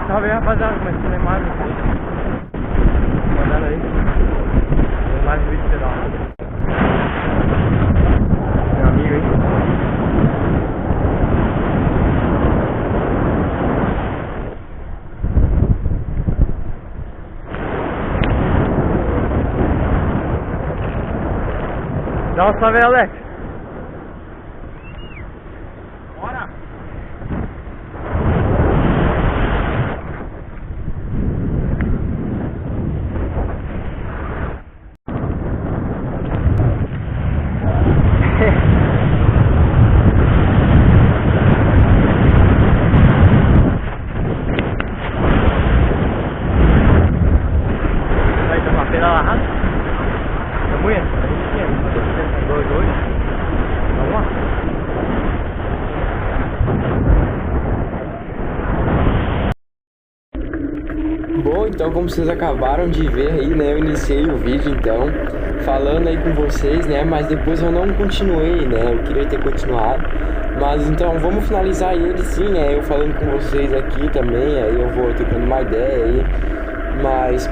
Salve aí, rapaziada, começando a mais um vídeo. Olhando aí, mais um vídeo pedal. Meu amigo aí. Dá um salve aí, Alex. Bora! Vai tomar pedala rápida? Tá muito? A gente tinha 2 hoje. Vamos lá. Bom, então como vocês acabaram de ver aí, né, eu iniciei o vídeo então, falando aí com vocês, né, mas depois eu não continuei, né, eu queria ter continuado, mas então vamos finalizar ele sim, né, eu falando com vocês aqui também, aí eu vou trocando uma ideia aí, mas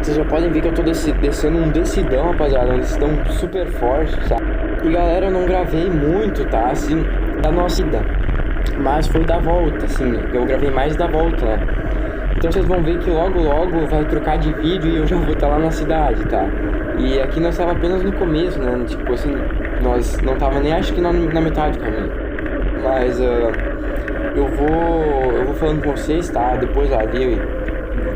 vocês já podem ver que eu tô descendo um decidão, rapaziada, um decidão super forte, tá? E galera, eu não gravei muito, tá, assim, da nossa ida, mas foi da volta, assim, eu gravei mais da volta, né? Então vocês vão ver que logo vai trocar de vídeo e eu já vou estar lá na cidade, tá? E aqui nós estava apenas no começo, né? Tipo assim, nós não tava nem acho que na metade do caminho. Mas eu vou falando com vocês, tá? Depois ali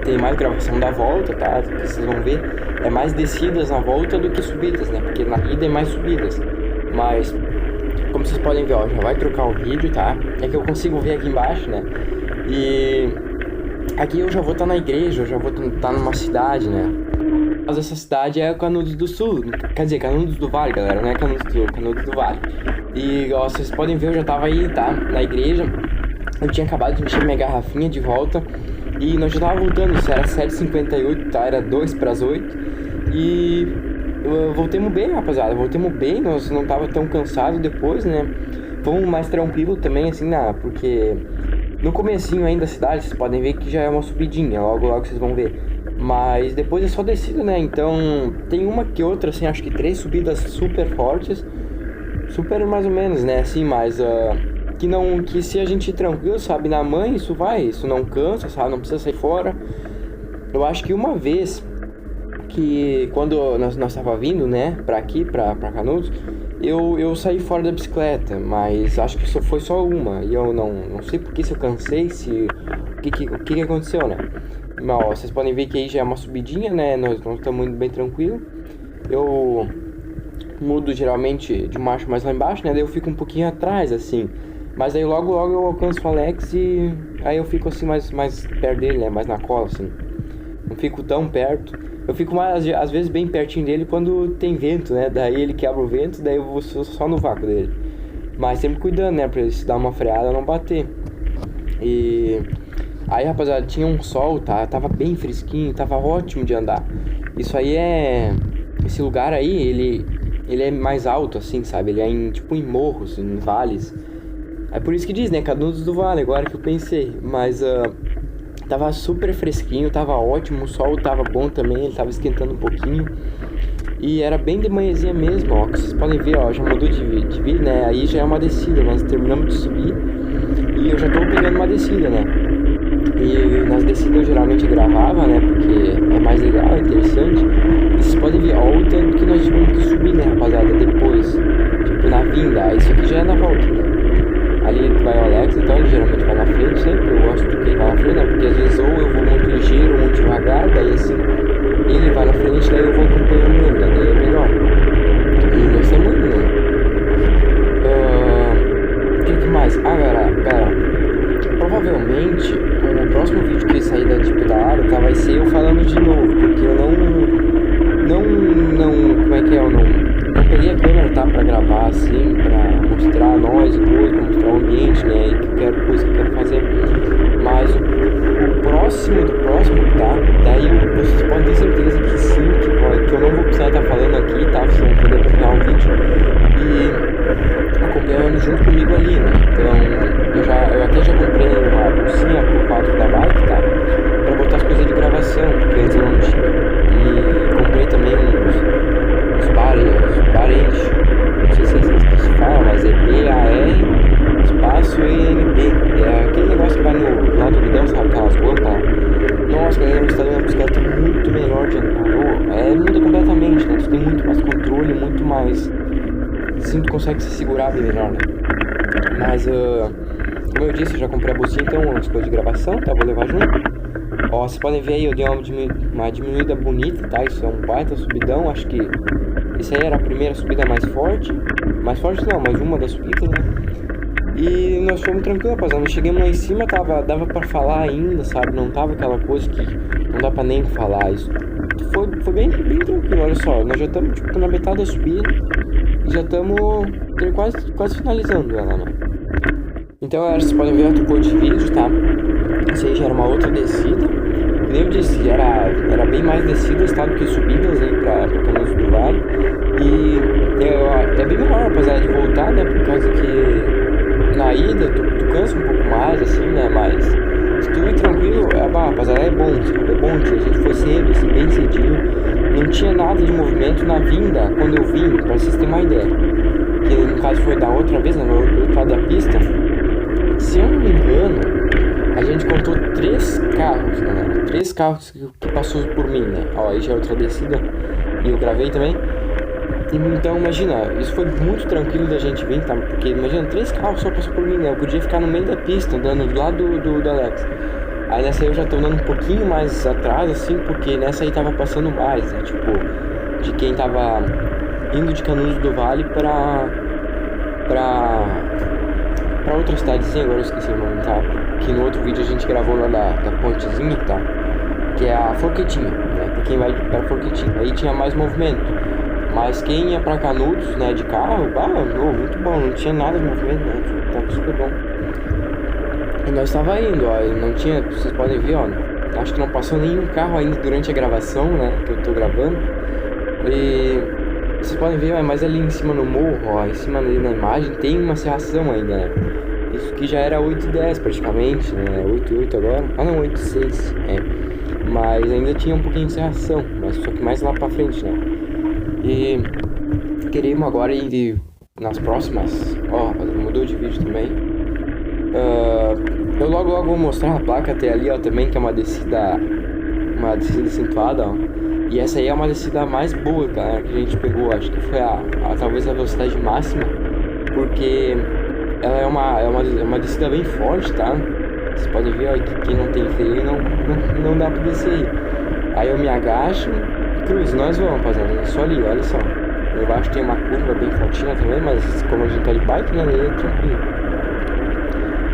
tem mais gravação da volta, tá? Que vocês vão ver. É mais descidas na volta do que subidas, né? Porque na ida é mais subidas. Mas, como vocês podem ver, ó, já vai trocar o vídeo, tá? É que eu consigo ver aqui embaixo, né? E aqui eu já vou estar na igreja, eu já vou estar numa cidade, né? Mas essa cidade é Canudos do Sul, quer dizer, Canudos do Vale, galera, não é Canudos do Sul, Canudos do Vale. E ó, vocês podem ver, eu já tava aí, tá? Na igreja, eu tinha acabado de encher minha garrafinha de volta e nós já tava voltando, isso era 7h58, tá? Era 2 para as 8 e voltemos bem, rapaziada, voltemos bem, nós não tava tão cansado depois, né? Fomos mais tranquilo também, assim, porque no comecinho ainda da cidade, vocês podem ver que já é uma subidinha, logo vocês vão ver. Mas depois é só descida, né? Então tem uma que outra, assim, acho que 3 subidas super fortes. Super mais ou menos, né? Assim, mas que se a gente ir tranquilo, sabe, na mãe, isso não cansa, sabe? Não precisa sair fora. Eu acho que uma vez que quando nós tava vindo, né, pra aqui, pra Canudos, eu saí fora da bicicleta, mas acho que só foi só uma, e eu não sei porque, se eu cansei, o que aconteceu, né? Mas ó, vocês podem ver que aí já é uma subidinha, né, nós estamos indo bem tranquilo. Eu mudo geralmente de marcha mais lá embaixo, né, daí eu fico um pouquinho atrás, assim, mas aí logo eu alcanço o Alex e aí eu fico assim mais perto dele, né, mais na cola, assim, não fico tão perto. Eu fico mais, às vezes, bem pertinho dele quando tem vento, né? Daí ele quebra o vento, daí eu vou só no vácuo dele. Mas sempre cuidando, né? Pra ele se dar uma freada não bater. E aí, rapaziada, tinha um sol, tá? Tava bem fresquinho, tava ótimo de andar. Isso aí esse lugar aí, ele é mais alto, assim, sabe? Ele é em morros, em vales. É por isso que diz, né? Canudos do Vale, agora que eu pensei. Mas tava super fresquinho, tava ótimo, o sol tava bom também, ele tava esquentando um pouquinho. E era bem de manhãzinha mesmo, ó, que vocês podem ver, ó, já mudou de vir, né? Aí já é uma descida, nós terminamos de subir e eu já tô pegando uma descida, né? E nas descidas eu geralmente gravava, né? Porque é mais legal, é interessante. E vocês podem ver, ó, o tanto que nós tivemos que subir, né, rapaziada, depois. Tipo, na vinda, isso aqui já é na volta, né? Ali vai o Alex, então ele geralmente vai na frente, sempre eu gosto que ele vai na frente, né? Porque às vezes ou eu vou muito ligeiro ou muito devagar, daí assim, ele vai na frente, daí eu vou acompanhando ele, né? Daí é melhor. E nós estamos indo, né? O que mais? Galera, provavelmente o próximo vídeo que sair da área, tá, vai ser eu falando de novo, porque eu como é que é, eu não peguei a câmera, tá, pra gravar assim, pra mostrar nós e coisa, pra mostrar o ambiente, né, e coisa que eu quero fazer. Mas o próximo do próximo, tá, daí vocês podem ter certeza que sim, que eu não vou precisar estar falando aqui, tá, vocês vão poder acompanhar o vídeo e acompanhando junto comigo ali, né. Então eu até já comprei uma bolsinha pro quadro da bike, tá, subidão, sabe? Aquelas rampas lá. Nossa, galera, você tá dando uma bicicleta muito melhor de andar. Muda completamente, né? Tu tem muito mais controle, muito mais... Assim, tu consegue se segurar bem melhor, né? Mas, como eu disse, eu já comprei a bolsinha, então as coisas de gravação, tá? Vou levar junto. Ó, vocês podem ver aí, eu dei uma diminuída bonita, tá? Isso é um baita subidão, acho que isso aí era a primeira subida mais forte. Mais forte não, mas uma das subidas, né? E nós fomos tranquilos, rapaziada. Nós chegamos lá em cima, dava pra falar ainda, sabe? Não tava aquela coisa que não dá pra nem falar. Isso foi bem tranquilo, olha só. Nós já estamos tipo, na metade da subida e já estamos quase finalizando ela, né? Então, galera, vocês podem ver a cor de vídeo, tá? Isso aí já era uma outra descida. Como eu disse, era bem mais descidas, tá? Do que subidas aí pra Canudos do Vale. E é bem melhor, rapaziada, de voltar, né? Por causa que na ida tu cansa um pouco mais, assim, né? Mas se tu ir tranquilo, rapaziada, é bom, sabe? É bom, a gente foi cedo, assim, bem cedinho. Não tinha nada de movimento na vinda, quando eu vim, pra vocês terem uma ideia. Que no caso foi da outra vez, né? No outro lado da pista. Se eu não me engano, a gente contou 3 carros, galera. 3 carros que passou por mim, né? Ó, aí já é outra descida e eu gravei também. Então, imagina, isso foi muito tranquilo da gente vir, tá? Porque, imagina, 3 carros só passou por mim, né? Eu podia ficar no meio da pista, andando do lado do Alex. Aí nessa aí eu já tô andando um pouquinho mais atrás, assim, porque nessa aí tava passando mais, né? Tipo, de quem tava indo de Canudos do Vale pra outra cidadezinha, agora eu esqueci o nome, tá? Que no outro vídeo a gente gravou lá da pontezinha, tá? Que é a Forquetinha, né? Pra quem vai pra Forquetinha. Aí tinha mais movimento. Mas quem ia pra Canudos, né, de carro, muito bom, não tinha nada de movimento, né? Tava super bom. E nós tava indo, ó, e não tinha, vocês podem ver, ó, acho que não passou nenhum carro ainda durante a gravação, né, que eu tô gravando. E vocês podem ver, mas ali em cima no morro, ó, em cima ali na imagem, tem uma serração ainda, né? Isso aqui já era 8h10 praticamente, né? 8h08 agora. Ah não, 8h06, mas ainda tinha um pouquinho de serração, mas só que mais lá pra frente, né? E queremos agora ir nas próximas. Ó, mudou de vídeo também. Eu logo vou mostrar a placa até ali, ó, também, que é uma descida acentuada, ó. E essa aí é uma descida mais boa, cara, que a gente pegou. Acho que foi talvez a velocidade máxima, porque ela é uma descida bem forte, tá? Vocês podem ver, ó, que quem não tem freio não dá pra descer aí. Aí eu me agacho, cruz, nós vamos, rapaziada, é só ali, olha só. Lá embaixo tem uma curva bem fortinha também, mas como a gente tá de bike, né, daí é tranquilo.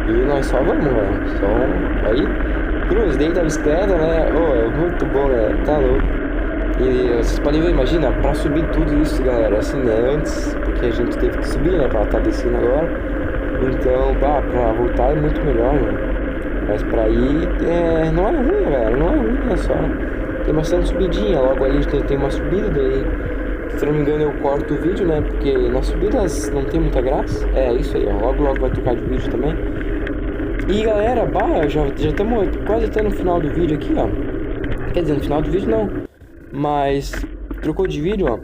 E nós só vamos, velho, só aí, cruz, dentro da bicicleta, né, é muito bom, né, tá louco. E vocês podem ver, imagina, pra subir tudo isso, galera, assim, né, antes, porque a gente teve que subir, né, pra tá descendo agora. Então, pra voltar é muito melhor, né, mas pra ir, não é ruim, velho, não é ruim, é só... Tem bastante subidinha, logo ali tem uma subida, daí, se não me engano, eu corto o vídeo, né, porque nas subidas não tem muita graça. É isso aí, ó, logo vai trocar de vídeo também. E galera, já estamos quase até no final do vídeo aqui, ó. Quer dizer, no final do vídeo não, mas trocou de vídeo, ó.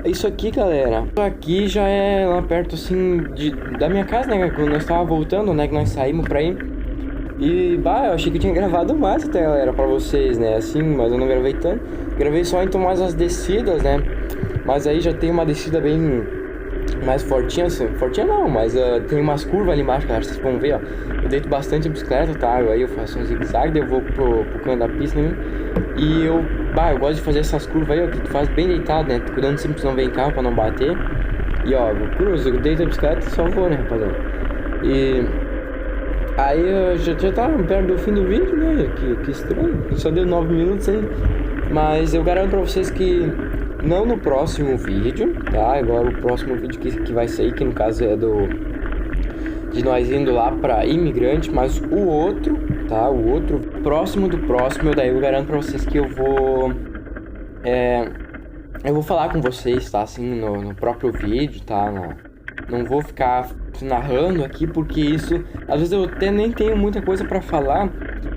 Isso aqui, galera, aqui já é lá perto, assim, da minha casa, né, quando nós tava voltando, né, que nós saímos pra ir. E, eu achei que eu tinha gravado mais até, galera, pra vocês, né, assim, mas eu não gravei tanto. Gravei só, então, mais as descidas, né, mas aí já tem uma descida bem mais fortinha, assim, fortinha não, mas tem umas curvas ali embaixo, cara, vocês vão ver, ó. Eu deito bastante a bicicleta, tá, aí eu faço um zigue-zague, daí eu vou pro canto da pista, né, e eu gosto de fazer essas curvas aí, ó, que tu faz bem deitado, né, cuidando sempre que não vem carro pra não bater. E, ó, eu deito a bicicleta e só vou, né, rapaziada. E... aí eu já tava perto do fim do vídeo, né? Que estranho. Só deu 9 minutos ainda. Mas eu garanto pra vocês que não no próximo vídeo, tá? Agora o próximo vídeo que vai sair, que no caso é de nós indo lá pra Imigrante, mas o outro, tá? O outro próximo do próximo, daí eu garanto pra vocês que eu vou falar com vocês, tá? Assim, no próprio vídeo, tá? Não vou ficar narrando aqui, porque isso, às vezes eu até nem tenho muita coisa pra falar,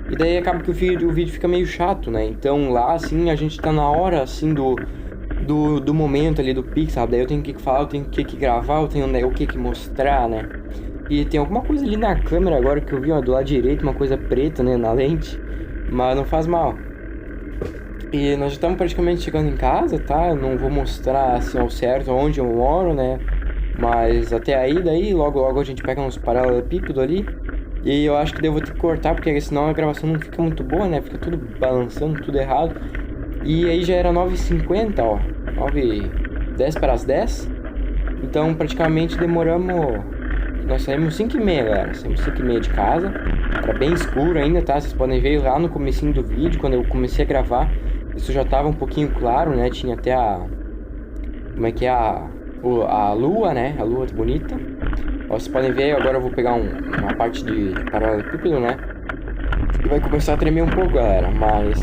e daí acaba que o vídeo fica meio chato, né? Então lá, assim, a gente tá na hora, assim, do momento ali do pique, sabe? Daí eu tenho que falar, eu tenho que gravar, eu tenho o que mostrar, né? E tem alguma coisa ali na câmera agora que eu vi, ó, do lado direito, uma coisa preta, né, na lente. Mas não faz mal. E nós já estamos praticamente chegando em casa, tá? Eu não vou mostrar assim ao certo onde eu moro, né? Mas até aí, daí, logo logo a gente pega uns paralelepípedos ali. E eu acho que devo ter que cortar, porque senão a gravação não fica muito boa, né? Fica tudo balançando, tudo errado. E aí já era 9h50, ó. 10 para as 10. Então praticamente demoramos... Nós saímos 5h30, galera. Saímos 5h30 de casa. Era bem escuro ainda, tá? Vocês podem ver lá no comecinho do vídeo, quando eu comecei a gravar. Isso já tava um pouquinho claro, né? Tinha até a... Como é que é? A lua, né? A lua bonita. Ó, vocês podem ver, agora eu vou pegar uma parte de paralelepípedo, né? E vai começar a tremer um pouco, galera. Mas...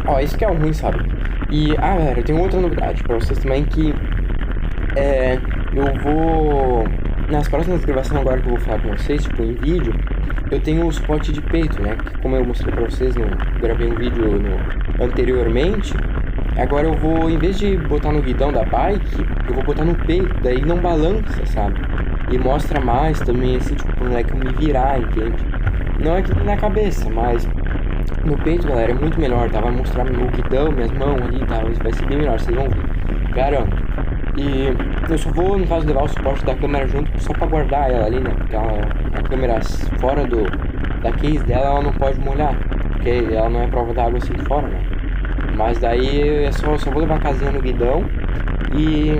Ó, isso que é o ruim, sabe? E, galera, eu tenho outra novidade pra vocês também, que... Eu vou... Nas próximas gravações agora que eu vou falar com vocês, tipo, em vídeo, eu tenho o suporte de peito, né? Que como eu mostrei pra vocês, gravei um vídeo anteriormente. Agora eu vou, em vez de botar no guidão da bike, eu vou botar no peito, daí não balança, sabe? E mostra mais também, assim, tipo, não é que eu me virar, entende? Não é que na cabeça, mas no peito, galera, é muito melhor, tá? Vai mostrar meu guidão, minhas mãos ali, tá? Vai ser bem melhor, vocês vão ver, garanto. E eu só vou, no caso, levar o suporte da câmera junto só pra guardar ela ali, né? Porque a câmera fora da case dela, ela não pode molhar, porque ela não é prova d'água assim de fora, né? Mas daí eu só vou levar a casinha no guidão e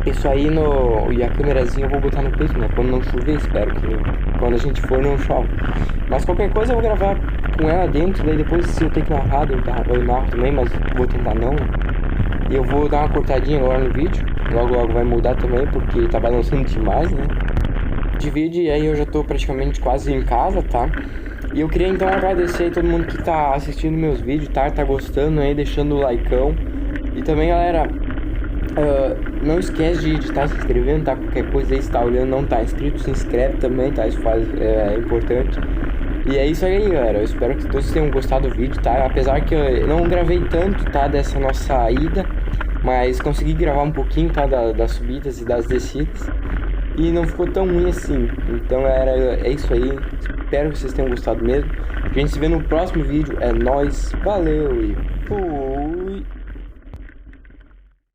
isso aí e a câmerazinha eu vou botar no peito, né? Quando não chover, espero que quando a gente for não chove. Mas qualquer coisa eu vou gravar com ela dentro, daí depois se eu ter que narrar, eu narro também, mas vou tentar não. E eu vou dar uma cortadinha agora no vídeo, logo logo vai mudar também, porque tá balançando demais, né? De vídeo, e aí eu já tô praticamente quase em casa, tá? E eu queria então agradecer aí todo mundo que tá assistindo meus vídeos, tá gostando aí, deixando o likeão. E também, galera, não esquece de estar se inscrevendo, tá? Qualquer coisa aí, se tá olhando não tá inscrito, se inscreve também, tá? Isso é importante. E é isso aí, galera. Eu espero que todos tenham gostado do vídeo, tá? Apesar que eu não gravei tanto, tá? Dessa nossa ida, mas consegui gravar um pouquinho, tá? Das subidas e das descidas. E não ficou tão ruim assim. Então, galera, é isso aí. Espero que vocês tenham gostado mesmo. A gente se vê no próximo vídeo. É nóis. Valeu e fui!